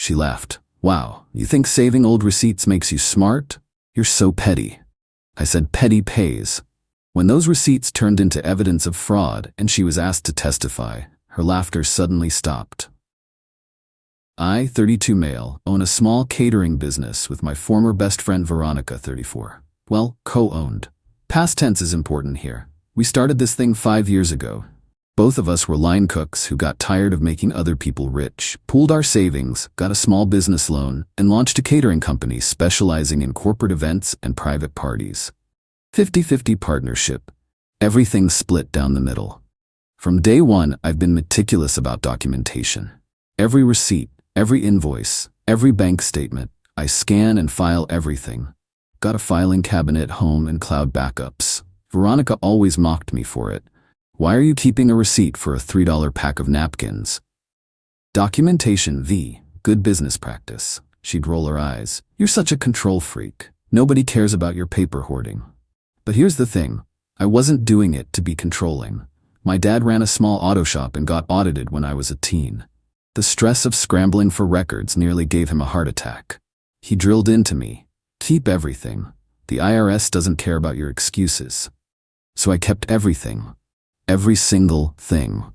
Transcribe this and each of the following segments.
She laughed. Wow, you think saving old receipts makes you smart? You're so petty. I said petty pays. When those receipts turned into evidence of fraud and she was asked to testify, her laughter suddenly stopped. I, 32 male, own a small catering business with my former best friend Veronica, 34. Well, co-owned. Past tense is important here. We started this thing 5 years ago. Both of us were line cooks who got tired of making other people rich, pooled our savings, got a small business loan, and launched a catering company specializing in corporate events and private parties. 50-50 partnership. Everything split down the middle. From day one, I've been meticulous about documentation. Every receipt, every invoice, every bank statement, I scan and file everything. Got a filing cabinet, home, and cloud backups. Veronica always mocked me for it. Why are you keeping a receipt for a $3 pack of napkins? Documentation V. Good business practice. She'd roll her eyes. You're such a control freak. Nobody cares about your paper hoarding. But here's the thing. I wasn't doing it to be controlling. My dad ran a small auto shop and got audited when I was a teen. The stress of scrambling for records nearly gave him a heart attack. He drilled into me. Keep everything. The IRS doesn't care about your excuses. So I kept everything. Every single thing.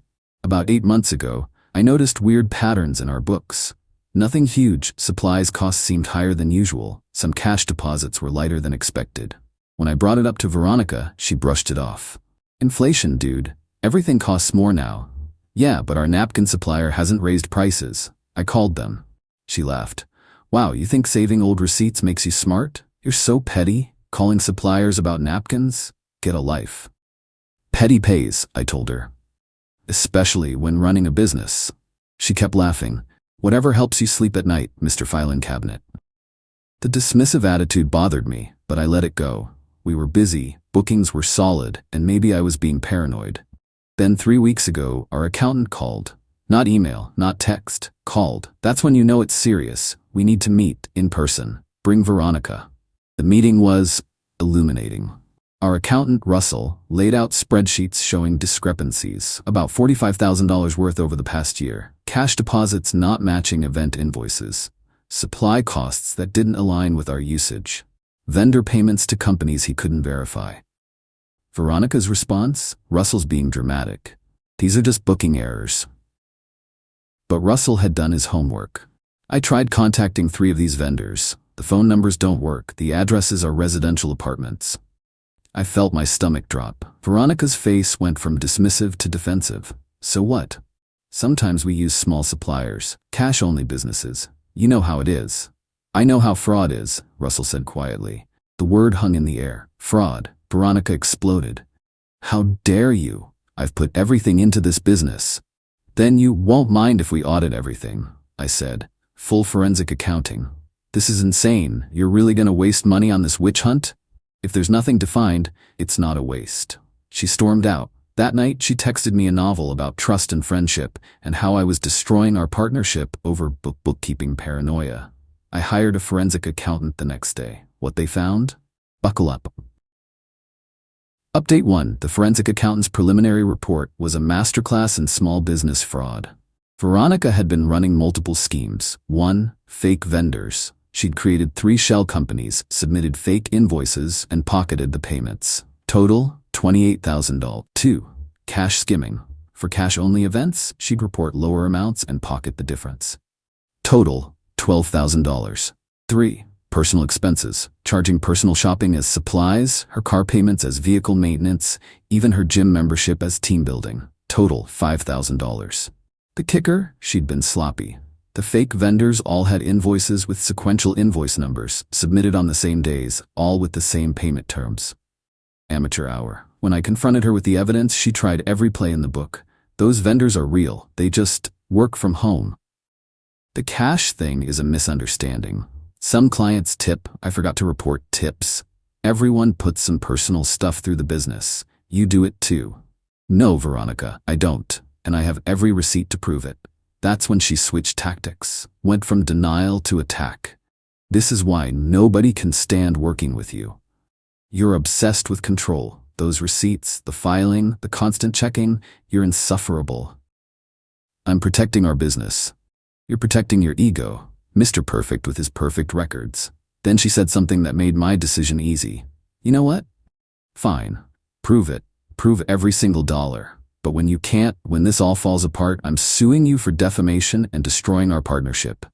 About 8 months ago, I noticed weird patterns in our books. Nothing huge. Supplies costs seemed higher than usual. Some cash deposits were lighter than expected. When I brought it up to Veronica, she brushed it off. Inflation, dude. Everything costs more now. Yeah, but our napkin supplier hasn't raised prices. I called them. She laughed. Wow, you think saving old receipts makes you smart? You're so petty. Calling suppliers about napkins? Get a life. Petty pays, I told her. Especially when running a business. She kept laughing. Whatever helps you sleep at night, Mr. Filing Cabinet. The dismissive attitude bothered me, but I let it go. We were busy, bookings were solid, and maybe I was being paranoid. Then 3 weeks ago, our accountant called. Not email, not text. Called. That's when you know it's serious. We need to meet, in person. Bring Veronica. The meeting was illuminating. Our accountant, Russell, laid out spreadsheets showing discrepancies, about $45,000 worth over the past year, cash deposits not matching event invoices, supply costs that didn't align with our usage, vendor payments to companies he couldn't verify. Veronica's response? Russell's being dramatic. These are just booking errors. But Russell had done his homework. I tried contacting 3 of these vendors. The phone numbers don't work. The addresses are residential apartments. I felt my stomach drop. Veronica's face went from dismissive to defensive. So what? Sometimes we use small suppliers, cash-only businesses. You know how it is. I know how fraud is, Russell said quietly. The word hung in the air. Fraud. Veronica exploded. How dare you? I've put everything into this business. Then you won't mind if we audit everything, I said. Full forensic accounting. This is insane. You're really gonna waste money on this witch hunt? If there's nothing to find, it's not a waste. She stormed out. That night, she texted me a novel about trust and friendship and how I was destroying our partnership over bookkeeping paranoia. I hired a forensic accountant the next day. What they found? Buckle up. Update 1. The forensic accountant's preliminary report was a masterclass in small business fraud. Veronica had been running multiple schemes. 1. Fake vendors. She'd created 3 shell companies, submitted fake invoices, and pocketed the payments. Total, $28,000. 2. Cash skimming. For cash-only events, she'd report lower amounts and pocket the difference. Total, $12,000. 3. Personal expenses. Charging personal shopping as supplies, her car payments as vehicle maintenance, even her gym membership as team building. Total, $5,000. The kicker? She'd been sloppy. The fake vendors all had invoices with sequential invoice numbers, submitted on the same days, all with the same payment terms. Amateur hour. When I confronted her with the evidence, she tried every play in the book. Those vendors are real. They just work from home. The cash thing is a misunderstanding. Some clients tip. I forgot to report tips. Everyone puts some personal stuff through the business. You do it too. No, Veronica, I don't. And I have every receipt to prove it. That's when she switched tactics, went from denial to attack. This is why nobody can stand working with you. You're obsessed with control. Those receipts, the filing, the constant checking, you're insufferable. I'm protecting our business. You're protecting your ego. Mr. Perfect with his perfect records. Then she said something that made my decision easy. You know what? Fine. Prove it. Prove every single dollar. But when you can't, when this all falls apart, I'm suing you for defamation and destroying our partnership.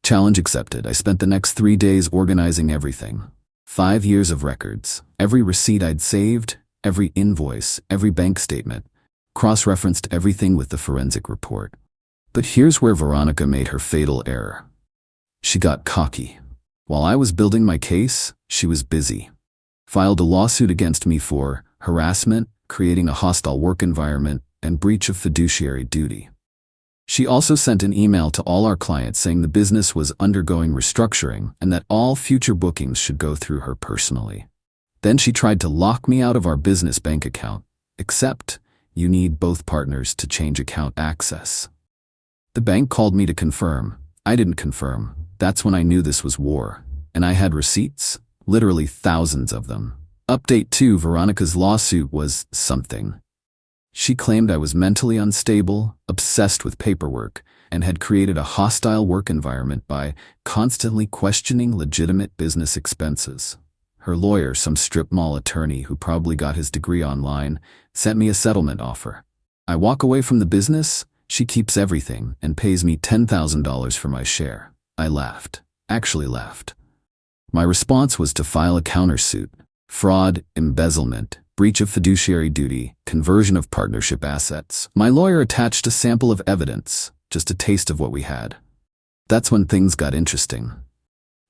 Challenge accepted. I spent the next 3 days organizing everything. 5 years of records. Every receipt I'd saved, every invoice, every bank statement. Cross-referenced everything with the forensic report. But here's where Veronica made her fatal error. She got cocky. While I was building my case, she was busy. Filed a lawsuit against me for harassment, creating a hostile work environment, and breach of fiduciary duty. She also sent an email to all our clients saying the business was undergoing restructuring and that all future bookings should go through her personally. Then she tried to lock me out of our business bank account, except you need both partners to change account access. The bank called me to confirm. I didn't confirm. That's when I knew this was war. And I had receipts, literally thousands of them. Update 2: Veronica's lawsuit was something. She claimed I was mentally unstable, obsessed with paperwork, and had created a hostile work environment by constantly questioning legitimate business expenses. Her lawyer, some strip mall attorney who probably got his degree online, sent me a settlement offer. I walk away from the business, she keeps everything, and pays me $10,000 for my share. I laughed. Actually laughed. My response was to file a countersuit. Fraud, embezzlement, breach of fiduciary duty, conversion of partnership assets. My lawyer attached a sample of evidence, just a taste of what we had. That's when things got interesting.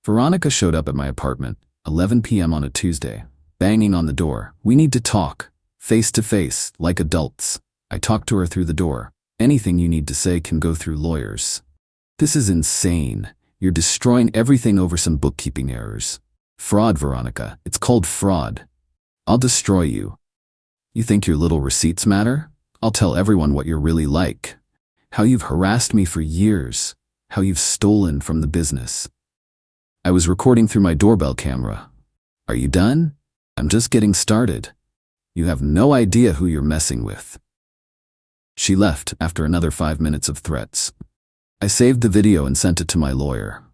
Veronica showed up at my apartment, 11 p.m. on a Tuesday, banging on the door. We need to talk, face to face, like adults. I talked to her through the door. Anything you need to say can go through lawyers. This is insane. You're destroying everything over some bookkeeping errors. Fraud, Veronica. It's called fraud. I'll destroy you. You think your little receipts matter? I'll tell everyone what you're really like. How you've harassed me for years. How you've stolen from the business. I was recording through my doorbell camera. Are you done? I'm just getting started. You have no idea who you're messing with. She left after another 5 minutes of threats. I saved the video and sent it to my lawyer.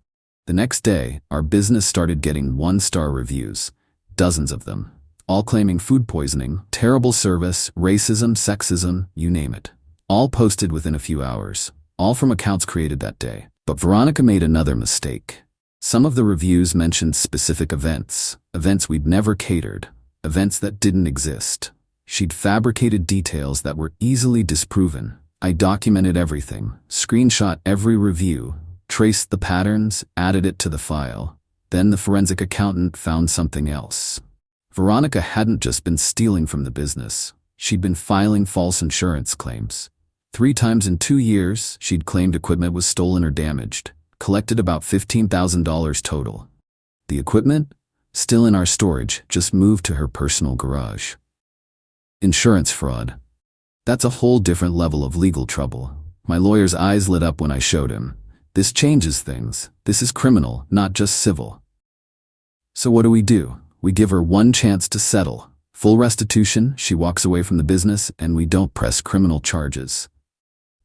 The next day, our business started getting 1-star reviews, dozens of them, all claiming food poisoning, terrible service, racism, sexism, you name it. All posted within a few hours, all from accounts created that day. But Veronica made another mistake. Some of the reviews mentioned specific events we'd never catered, events that didn't exist. She'd fabricated details that were easily disproven. I documented everything, screenshot every review, traced the patterns, added it to the file. Then the forensic accountant found something else. Veronica hadn't just been stealing from the business. She'd been filing false insurance claims. 3 times in 2 years, she'd claimed equipment was stolen or damaged, collected about $15,000 total. The equipment, still in our storage, just moved to her personal garage. Insurance fraud. That's a whole different level of legal trouble. My lawyer's eyes lit up when I showed him. This changes things. This is criminal, not just civil. So what do? We give her one chance to settle. Full restitution, she walks away from the business, and we don't press criminal charges.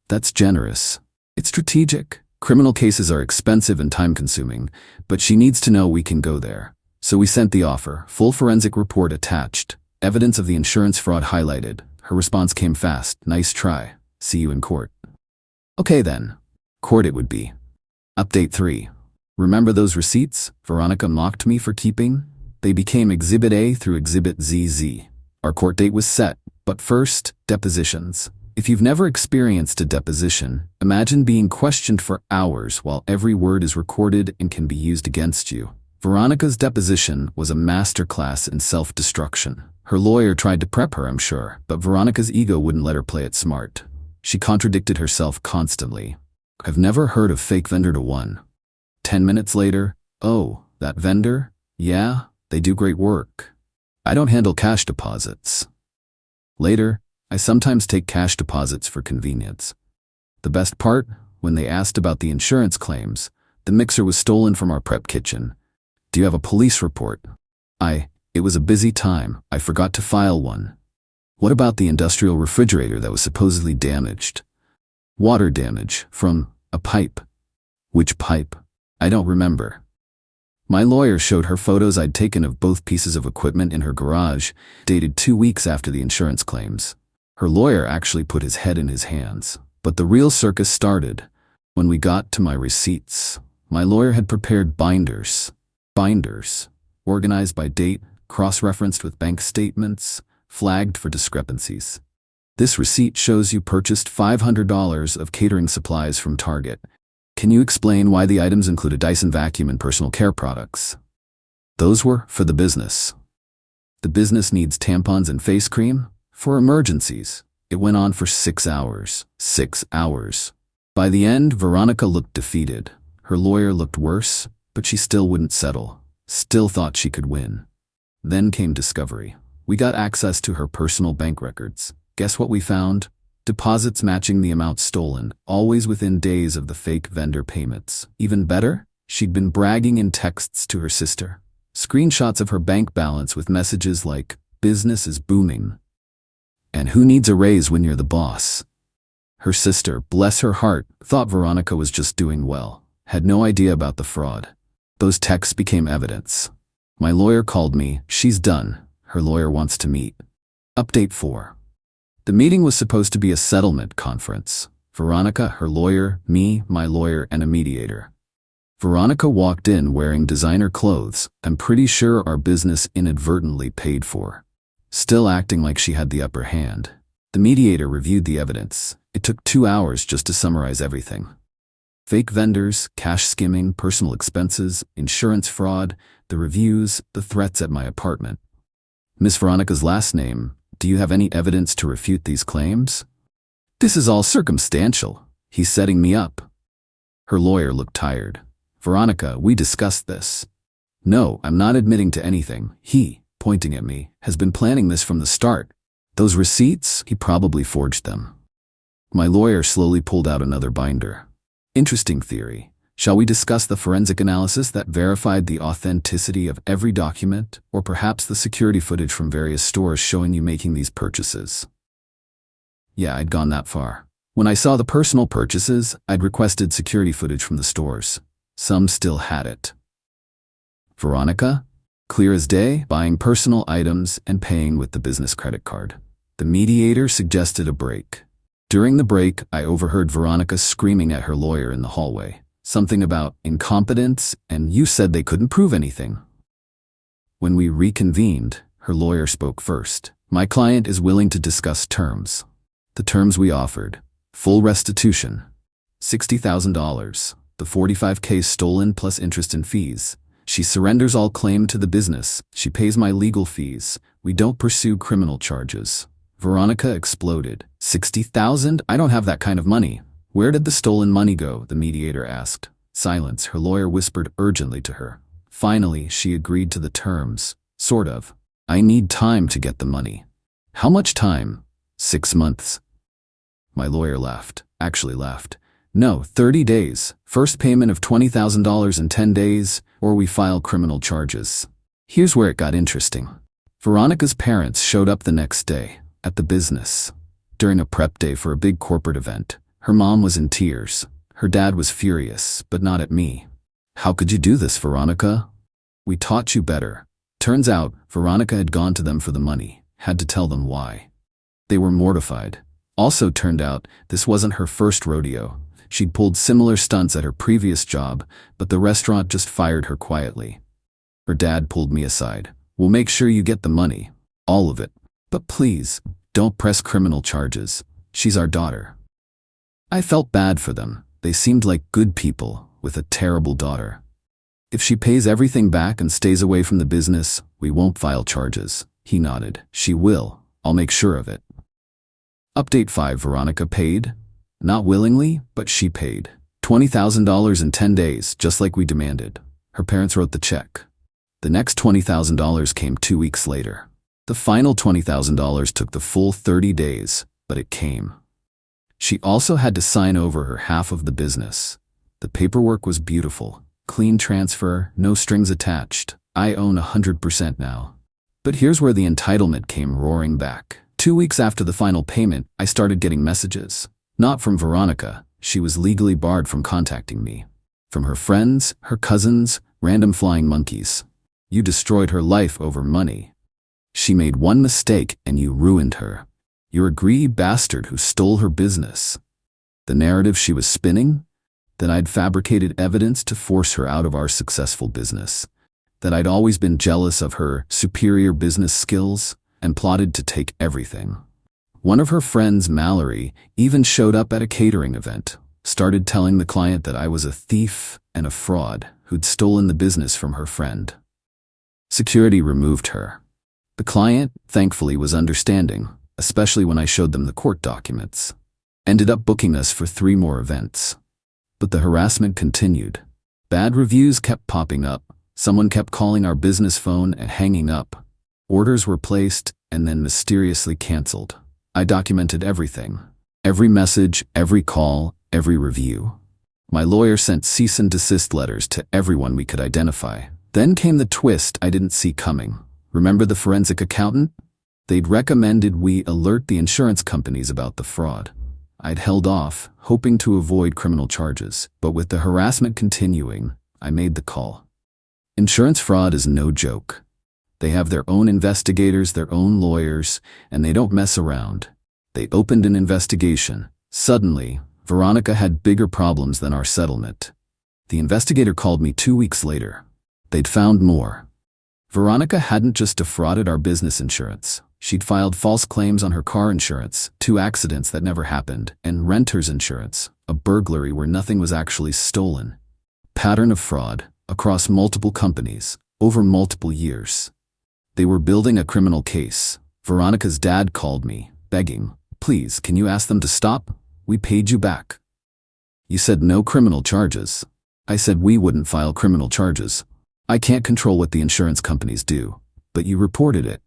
That's generous. It's strategic. Criminal cases are expensive and time-consuming, but she needs to know we can go there. So we sent the offer, full forensic report attached, evidence of the insurance fraud highlighted. Her response came fast. Nice try. See you in court. Okay then. Court it would be. Update 3. Remember those receipts Veronica mocked me for keeping? They became Exhibit A through Exhibit ZZ. Our court date was set, but first, depositions. If you've never experienced a deposition, imagine being questioned for hours while every word is recorded and can be used against you. Veronica's deposition was a masterclass in self-destruction. Her lawyer tried to prep her, I'm sure, but Veronica's ego wouldn't let her play it smart. She contradicted herself constantly. I've never heard of fake vendor to one. 10 minutes later, oh, that vendor? Yeah, they do great work. I don't handle cash deposits. Later, I sometimes take cash deposits for convenience. The best part, when they asked about the insurance claims, the mixer was stolen from our prep kitchen. Do you have a police report? It was a busy time. I forgot to file one. What about the industrial refrigerator that was supposedly damaged? Water damage from a pipe. Which pipe? I don't remember. My lawyer showed her photos I'd taken of both pieces of equipment in her garage, dated 2 weeks after the insurance claims. Her lawyer actually put his head in his hands. But the real circus started when we got to my receipts. My lawyer had prepared binders, organized by date, cross-referenced with bank statements, flagged for discrepancies. This receipt shows you purchased $500 of catering supplies from Target. Can you explain why the items include a Dyson vacuum and personal care products? Those were for the business. The business needs tampons and face cream for emergencies. It went on for 6 hours. 6 hours. By the end, Veronica looked defeated. Her lawyer looked worse, but she still wouldn't settle. Still thought she could win. Then came discovery. We got access to her personal bank records. Guess what we found? Deposits matching the amount stolen, always within days of the fake vendor payments. Even better, she'd been bragging in texts to her sister. Screenshots of her bank balance with messages like, "Business is booming. And who needs a raise when you're the boss?" Her sister, bless her heart, thought Veronica was just doing well, had no idea about the fraud. Those texts became evidence. My lawyer called me. She's done. Her lawyer wants to meet. Update 4. The meeting was supposed to be a settlement conference. Veronica, her lawyer, me, my lawyer, and a mediator. Veronica walked in wearing designer clothes. I'm pretty sure our business inadvertently paid for. Still acting like she had the upper hand. The mediator reviewed the evidence. It took 2 hours just to summarize everything. Fake vendors, cash skimming, personal expenses, insurance fraud, the reviews, the threats at my apartment. Miss Veronica's last name. Do you have any evidence to refute these claims? This is all circumstantial. He's setting me up. Her lawyer looked tired. Veronica, we discussed this. No, I'm not admitting to anything. He, pointing at me, has been planning this from the start. Those receipts, he probably forged them. My lawyer slowly pulled out another binder. Interesting theory. Shall we discuss the forensic analysis that verified the authenticity of every document, or perhaps the security footage from various stores showing you making these purchases? Yeah, I'd gone that far. When I saw the personal purchases, I'd requested security footage from the stores. Some still had it. Veronica? Clear as day, buying personal items and paying with the business credit card. The mediator suggested a break. During the break, I overheard Veronica screaming at her lawyer in the hallway. Something about incompetence, and you said they couldn't prove anything. When we reconvened, her lawyer spoke first. My client is willing to discuss terms. The terms we offered. Full restitution. $60,000. The $45K stolen plus interest and fees. She surrenders all claim to the business. She pays my legal fees. We don't pursue criminal charges. Veronica exploded. $60,000? I don't have that kind of money. Where did the stolen money go? The mediator asked. Silence. Her lawyer whispered urgently to her. Finally, she agreed to the terms. Sort of. I need time to get the money. How much time? 6 months. My lawyer laughed. Actually laughed. No, 30 days. First payment of $20,000 in 10 days, or we file criminal charges. Here's where it got interesting. Veronica's parents showed up the next day, at the business. During a prep day for a big corporate event. Her mom was in tears. Her dad was furious, but not at me. How could you do this, Veronica? We taught you better. Turns out, Veronica had gone to them for the money, had to tell them why. They were mortified. Also turned out, this wasn't her first rodeo. She'd pulled similar stunts at her previous job, but the restaurant just fired her quietly. Her dad pulled me aside. We'll make sure you get the money. All of it. But please, don't press criminal charges. She's our daughter. I felt bad for them. They seemed like good people with a terrible daughter. If she pays everything back and stays away from the business, we won't file charges. He nodded. She will. I'll make sure of it. Update 5. Veronica paid. Not willingly, but she paid. $20,000 in 10 days, just like we demanded. Her parents wrote the check. The next $20,000 came 2 weeks later. The final $20,000 took the full 30 days, but it came. She also had to sign over her half of the business. The paperwork was beautiful. Clean transfer, no strings attached. I own 100% now. But here's where the entitlement came roaring back. 2 weeks after the final payment, I started getting messages. Not from Veronica. She was legally barred from contacting me. From her friends, her cousins, random flying monkeys. You destroyed her life over money. She made one mistake and you ruined her. You're a greedy bastard who stole her business. The narrative she was spinning? That I'd fabricated evidence to force her out of our successful business. That I'd always been jealous of her superior business skills and plotted to take everything. One of her friends, Mallory, even showed up at a catering event, started telling the client that I was a thief and a fraud who'd stolen the business from her friend. Security removed her. The client, thankfully, was understanding, especially when I showed them the court documents. Ended up booking us for 3 more events. But the harassment continued. Bad reviews kept popping up. Someone kept calling our business phone and hanging up. Orders were placed and then mysteriously canceled. I documented everything. Every message, every call, every review. My lawyer sent cease and desist letters to everyone we could identify. Then came the twist I didn't see coming. Remember the forensic accountant? They'd recommended we alert the insurance companies about the fraud. I'd held off, hoping to avoid criminal charges, but with the harassment continuing, I made the call. Insurance fraud is no joke. They have their own investigators, their own lawyers, and they don't mess around. They opened an investigation. Suddenly, Veronica had bigger problems than our settlement. The investigator called me 2 weeks later. They'd found more. Veronica hadn't just defrauded our business insurance. She'd filed false claims on her car insurance, 2 accidents that never happened, and renter's insurance, a burglary where nothing was actually stolen. Pattern of fraud, across multiple companies, over multiple years. They were building a criminal case. Veronica's dad called me, begging, "Please, can you ask them to stop? We paid you back." "You said no criminal charges." I said we wouldn't file criminal charges. I can't control what the insurance companies do, but you reported it.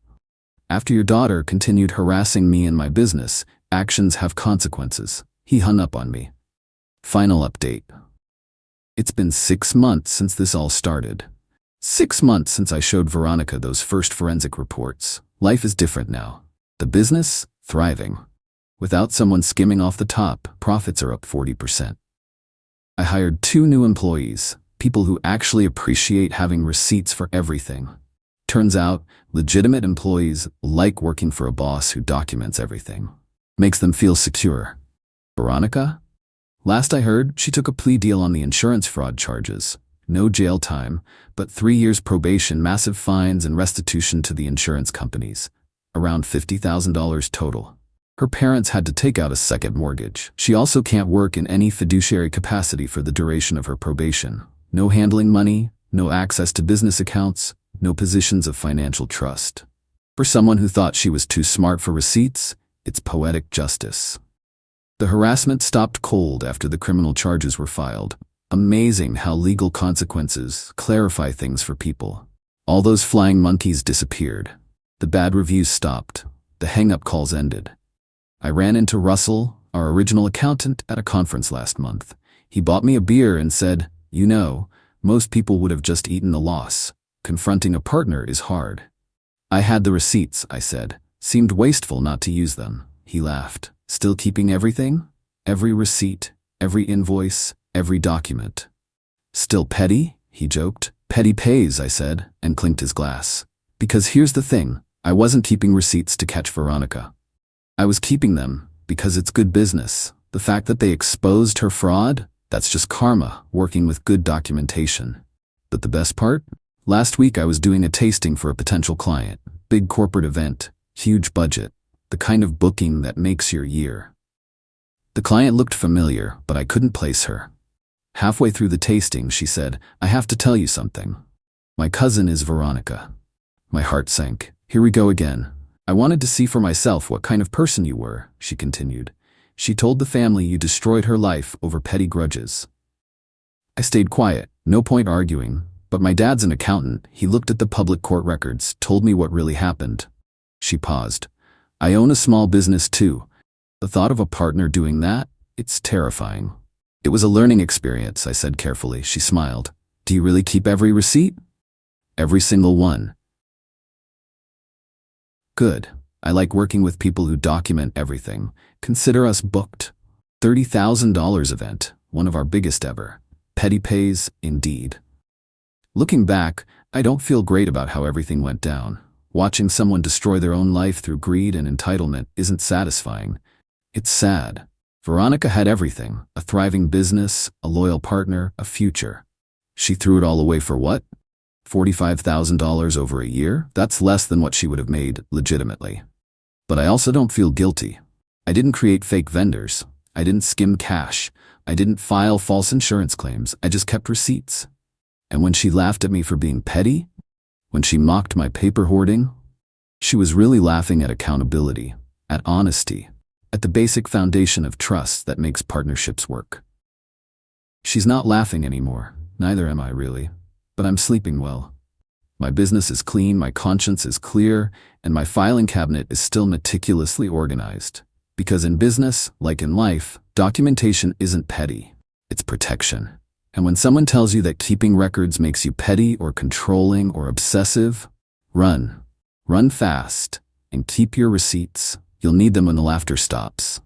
After your daughter continued harassing me and my business, actions have consequences. He hung up on me. Final update. It's been 6 months since this all started. 6 months since I showed Veronica those first forensic reports. Life is different now. The business, thriving. Without someone skimming off the top, profits are up 40%. I hired 2 new employees, people who actually appreciate having receipts for everything. Turns out, legitimate employees like working for a boss who documents everything. Makes them feel secure. Veronica? Last I heard, she took a plea deal on the insurance fraud charges. No jail time, but 3 years probation, massive fines, and restitution to the insurance companies. Around $50,000 total. Her parents had to take out a second mortgage. She also can't work in any fiduciary capacity for the duration of her probation. No handling money, no access to business accounts, no positions of financial trust. For someone who thought she was too smart for receipts, it's poetic justice. The harassment stopped cold after the criminal charges were filed. Amazing how legal consequences clarify things for people. All those flying monkeys disappeared. The bad reviews stopped. The hang-up calls ended. I ran into Russell, our original accountant, at a conference last month. He bought me a beer and said, "You know, most people would have just eaten the loss. Confronting a partner is hard." "I had the receipts," I said. "Seemed wasteful not to use them." He laughed. "Still keeping everything? Every receipt, every invoice, every document." "Still petty?" he joked. "Petty pays," I said, and clinked his glass. Because here's the thing, I wasn't keeping receipts to catch Veronica. I was keeping them because it's good business. The fact that they exposed her fraud, that's just karma, working with good documentation. But the best part? Last week I was doing a tasting for a potential client. Big corporate event, huge budget, the kind of booking that makes your year. The client looked familiar, but I couldn't place her. Halfway through the tasting, she said, "I have to tell you something. My cousin is Veronica." My heart sank. "Here we go again. I wanted to see for myself what kind of person you were," she continued. "She told the family you destroyed her life over petty grudges." I stayed quiet, no point arguing, but my dad's an accountant. He looked at the public court records, told me what really happened. She paused. "I own a small business too. The thought of a partner doing that, it's terrifying." "It was a learning experience," I said carefully. She smiled. "Do you really keep every receipt?" "Every single one." "Good. I like working with people who document everything. Consider us booked. $30,000 event, one of our biggest ever. Petty pays, indeed. Looking back, I don't feel great about how everything went down. Watching someone destroy their own life through greed and entitlement isn't satisfying. It's sad. Veronica had everything: a thriving business, a loyal partner, a future. She threw it all away for what? $45,000 over a year? That's less than what she would have made legitimately. But I also don't feel guilty. I didn't create fake vendors. I didn't skim cash. I didn't file false insurance claims. I just kept receipts. And when she laughed at me for being petty, when she mocked my paper hoarding, she was really laughing at accountability, at honesty, at the basic foundation of trust that makes partnerships work. She's not laughing anymore. Neither am I really. But I'm sleeping well. My business is clean, my conscience is clear, and my filing cabinet is still meticulously organized. Because in business, like in life, documentation isn't petty. It's protection. And when someone tells you that keeping records makes you petty or controlling or obsessive, run. Run fast. And keep your receipts. You'll need them when the laughter stops.